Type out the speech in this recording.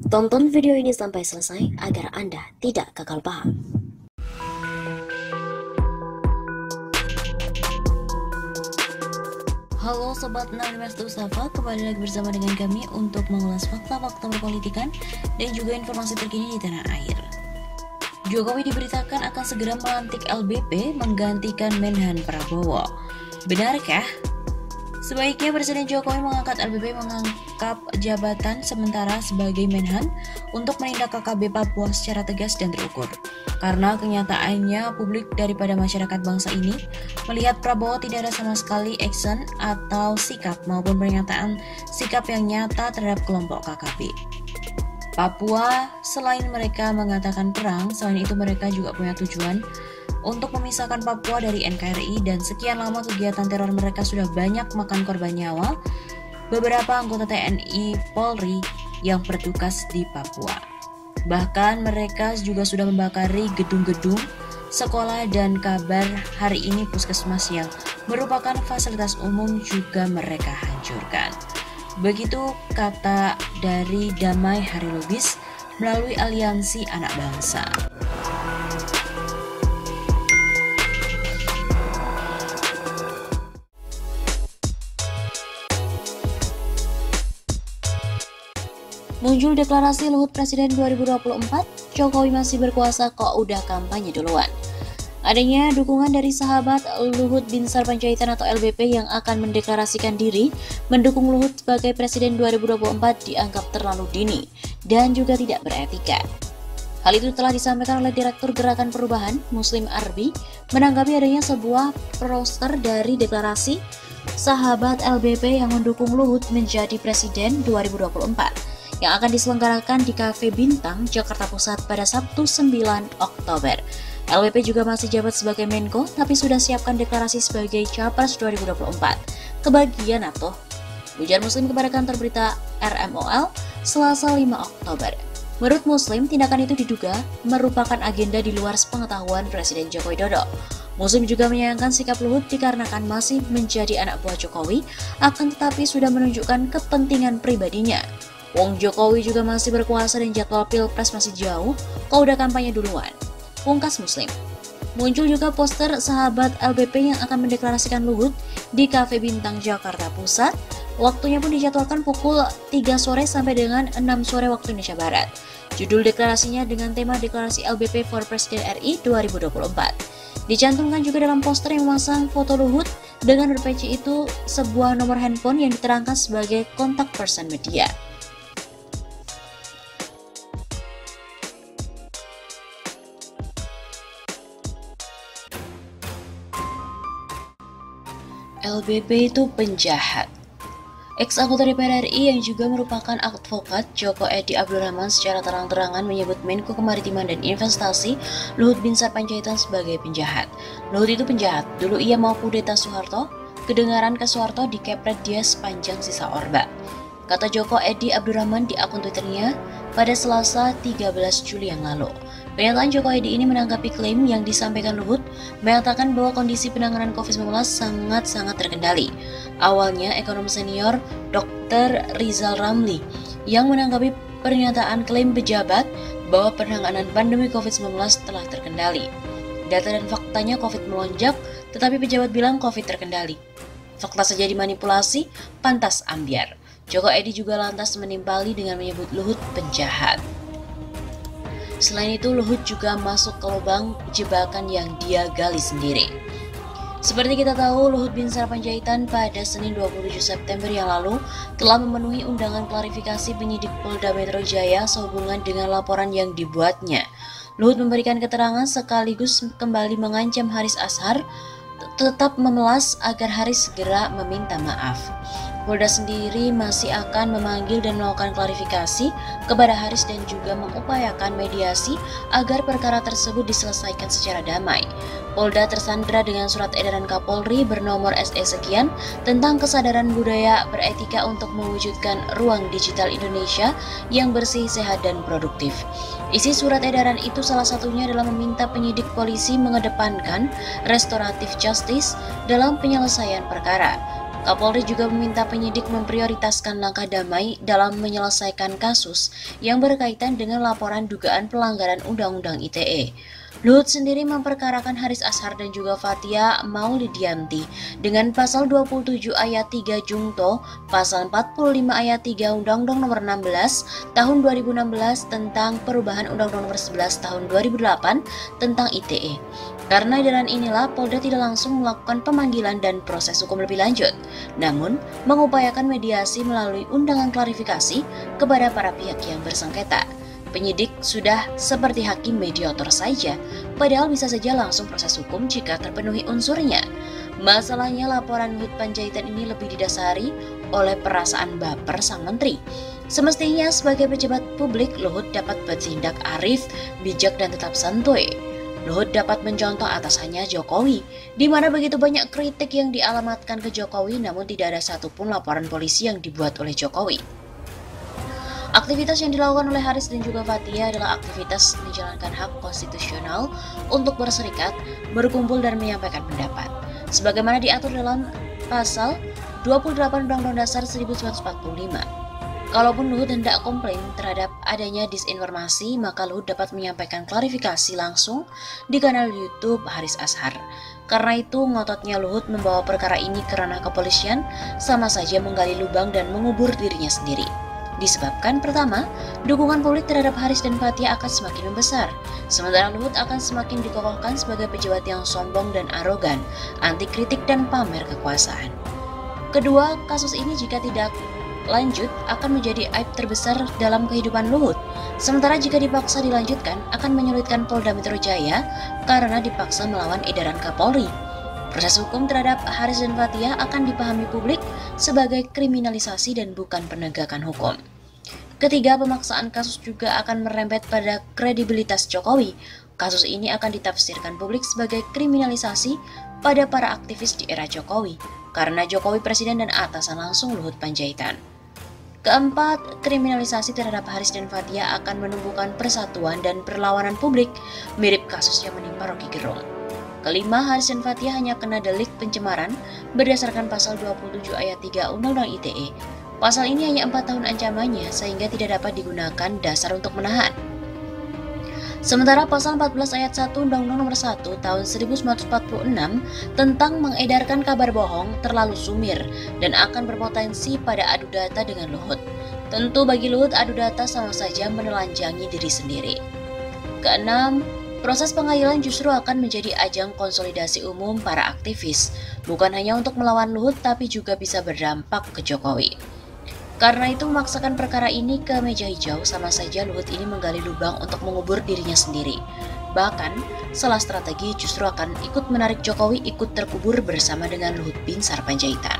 Tonton video ini sampai selesai agar Anda tidak gagal paham. Halo Sobat 65 Safa, kembali lagi bersama dengan kami untuk mengulas fakta-fakta berpolitikan dan juga informasi terkini di tanah air. Jokowi diberitakan akan segera melantik LBP menggantikan Menhan Prabowo. Benarkah? Sebaiknya Presiden Jokowi mengangkat LBP mengangkat jabatan sementara sebagai Menhan untuk menindak KKB Papua secara tegas dan terukur. Karena kenyataannya publik daripada masyarakat bangsa ini melihat Prabowo tidak ada sama sekali action atau sikap maupun pernyataan sikap yang nyata terhadap kelompok KKB. Papua, selain mereka mengatakan perang, selain itu mereka juga punya tujuan untuk memisahkan Papua dari NKRI, dan sekian lama kegiatan teror mereka sudah banyak makan korban nyawa beberapa anggota TNI Polri yang bertugas di Papua. Bahkan mereka juga sudah membakari gedung-gedung sekolah, dan kabar hari ini puskesmas yang merupakan fasilitas umum juga mereka hancurkan. Begitu kata dari Damai Hari Lubis melalui Aliansi Anak Bangsa. Muncul deklarasi Luhut Presiden 2024, Jokowi masih berkuasa kok udah kampanye duluan. Adanya dukungan dari sahabat Luhut Binsar Panjaitan atau LBP yang akan mendeklarasikan diri mendukung Luhut sebagai Presiden 2024 dianggap terlalu dini dan juga tidak beretika. Hal itu telah disampaikan oleh Direktur Gerakan Perubahan Muslim Arbi menanggapi adanya sebuah poster dari deklarasi sahabat LBP yang mendukung Luhut menjadi Presiden 2024. Yang akan diselenggarakan di Cafe Bintang, Jakarta Pusat pada Sabtu 9 Oktober. LBP juga masih jabat sebagai Menko, tapi sudah siapkan deklarasi sebagai Capres 2024. Kebagian atuh. Ujar Muslim kepada kantor berita RMOL Selasa 5 Oktober. Menurut Muslim, tindakan itu diduga merupakan agenda di luar sepengetahuan Presiden Joko Widodo. Muslim juga menyayangkan sikap Luhut dikarenakan masih menjadi anak buah Jokowi, akan tetapi sudah menunjukkan kepentingan pribadinya. Wong Jokowi juga masih berkuasa dan jadwal Pilpres masih jauh, kok udah kampanye duluan. Pungkas Muslim. Muncul juga poster sahabat LBP yang akan mendeklarasikan Luhut di Cafe Bintang Jakarta Pusat. Waktunya pun dijadwalkan pukul 3 sore sampai dengan 6 sore waktu Indonesia Barat. Judul deklarasinya dengan tema Deklarasi LBP for Presiden RI 2024. Dicantumkan juga dalam poster yang memasang foto Luhut dengan ber-PC itu sebuah nomor handphone yang diterangkan sebagai kontak person media. LBP itu penjahat. Ex-anggota DPR RI yang juga merupakan advokat Joko Edi Abdurrahman secara terang-terangan menyebut Menko Kemaritiman dan Investasi Luhut Binsar Panjaitan sebagai penjahat. Luhut itu penjahat, dulu ia mau kudeta Soeharto, kedengaran ke Soeharto dikepret dia sepanjang sisa Orba. Kata Joko Edi Abdurrahman di akun Twitternya pada Selasa 13 Juli yang lalu. Pernyataan Joko Edi ini menanggapi klaim yang disampaikan Luhut, mengatakan bahwa kondisi penanganan COVID-19 sangat-sangat terkendali. Awalnya, ekonom senior Dr. Rizal Ramli yang menanggapi pernyataan klaim pejabat bahwa penanganan pandemi COVID-19 telah terkendali. Data dan faktanya COVID melonjak, tetapi pejabat bilang COVID terkendali. Fakta saja dimanipulasi, pantas ambiar. Joko Edi juga lantas menimpali dengan menyebut Luhut penjahat. Selain itu, Luhut juga masuk ke lubang jebakan yang dia gali sendiri. Seperti kita tahu, Luhut Binsar Panjaitan pada Senin 27 September yang lalu telah memenuhi undangan klarifikasi penyidik Polda Metro Jaya sehubungan dengan laporan yang dibuatnya. Luhut memberikan keterangan sekaligus kembali mengancam Haris Azhar tetap memelas agar Haris segera meminta maaf. Polda sendiri masih akan memanggil dan melakukan klarifikasi kepada Haris dan juga mengupayakan mediasi agar perkara tersebut diselesaikan secara damai. Polda tersandra dengan surat edaran Kapolri bernomor SE sekian tentang kesadaran budaya beretika untuk mewujudkan ruang digital Indonesia yang bersih, sehat, dan produktif. Isi surat edaran itu salah satunya adalah meminta penyidik polisi mengedepankan restoratif justice dalam penyelesaian perkara. Kapolri juga meminta penyidik memprioritaskan langkah damai dalam menyelesaikan kasus yang berkaitan dengan laporan dugaan pelanggaran Undang-Undang ITE. Luhut sendiri memperkarakan Haris Azhar dan juga Fathia Maulidiyanti dengan pasal 27 ayat 3 Jungto, pasal 45 ayat 3 Undang-Undang Nomor 16 Tahun 2016 tentang perubahan Undang-Undang Nomor 11 Tahun 2008 tentang ITE. Karena edaran inilah, Polda tidak langsung melakukan pemanggilan dan proses hukum lebih lanjut, namun mengupayakan mediasi melalui undangan klarifikasi kepada para pihak yang bersengketa. Penyidik sudah seperti hakim mediator saja, padahal bisa saja langsung proses hukum jika terpenuhi unsurnya. Masalahnya laporan Luhut Panjaitan ini lebih didasari oleh perasaan baper sang menteri. Semestinya sebagai pejabat publik, Luhut dapat bertindak arif, bijak dan tetap santuy. Luhut dapat mencontoh atasannya Jokowi, di mana begitu banyak kritik yang dialamatkan ke Jokowi namun tidak ada satupun laporan polisi yang dibuat oleh Jokowi. Aktivitas yang dilakukan oleh Haris dan juga Fathia adalah aktivitas menjalankan hak konstitusional untuk berserikat, berkumpul dan menyampaikan pendapat, sebagaimana diatur dalam pasal 28 Undang-Undang Dasar 1945. Kalaupun Luhut hendak komplain terhadap adanya disinformasi, maka Luhut dapat menyampaikan klarifikasi langsung di kanal YouTube Haris Azhar. Karena itu, ngototnya Luhut membawa perkara ini ke ranah kepolisian sama saja menggali lubang dan mengubur dirinya sendiri. Disebabkan pertama, dukungan publik terhadap Haris dan Fathia akan semakin membesar, sementara Luhut akan semakin dikokohkan sebagai pejabat yang sombong dan arogan, anti kritik dan pamer kekuasaan. Kedua, kasus ini jika tidak lanjut akan menjadi aib terbesar dalam kehidupan Luhut. Sementara jika dipaksa dilanjutkan akan menyulitkan Polda Metro Jaya karena dipaksa melawan edaran Kapolri. Proses hukum terhadap Haris dan Fathia akan dipahami publik sebagai kriminalisasi dan bukan penegakan hukum. Ketiga, pemaksaan kasus juga akan merembet pada kredibilitas Jokowi. Kasus ini akan ditafsirkan publik sebagai kriminalisasi pada para aktivis di era Jokowi, karena Jokowi presiden dan atasan langsung Luhut Panjaitan. Keempat, kriminalisasi terhadap Haris dan Fathia akan menumbuhkan persatuan dan perlawanan publik, mirip kasus yang menimpa Rocky Gerung. Kelima, Haris dan Fathia hanya kena delik pencemaran berdasarkan pasal 27 ayat 3 Undang-Undang ITE. Pasal ini hanya 4 tahun ancamannya sehingga tidak dapat digunakan dasar untuk menahan. Sementara pasal 14 ayat 1 Undang-Undang Nomor 1 Tahun 1946 tentang mengedarkan kabar bohong terlalu sumir dan akan berpotensi pada adu data dengan Luhut. Tentu bagi Luhut adu data sama saja menelanjangi diri sendiri. Keenam, proses pengadilan justru akan menjadi ajang konsolidasi umum para aktivis, bukan hanya untuk melawan Luhut tapi juga bisa berdampak ke Jokowi. Karena itu memaksakan perkara ini ke meja hijau sama saja Luhut ini menggali lubang untuk mengubur dirinya sendiri. Bahkan, salah strategi justru akan ikut menarik Jokowi ikut terkubur bersama dengan Luhut Binsar Panjaitan.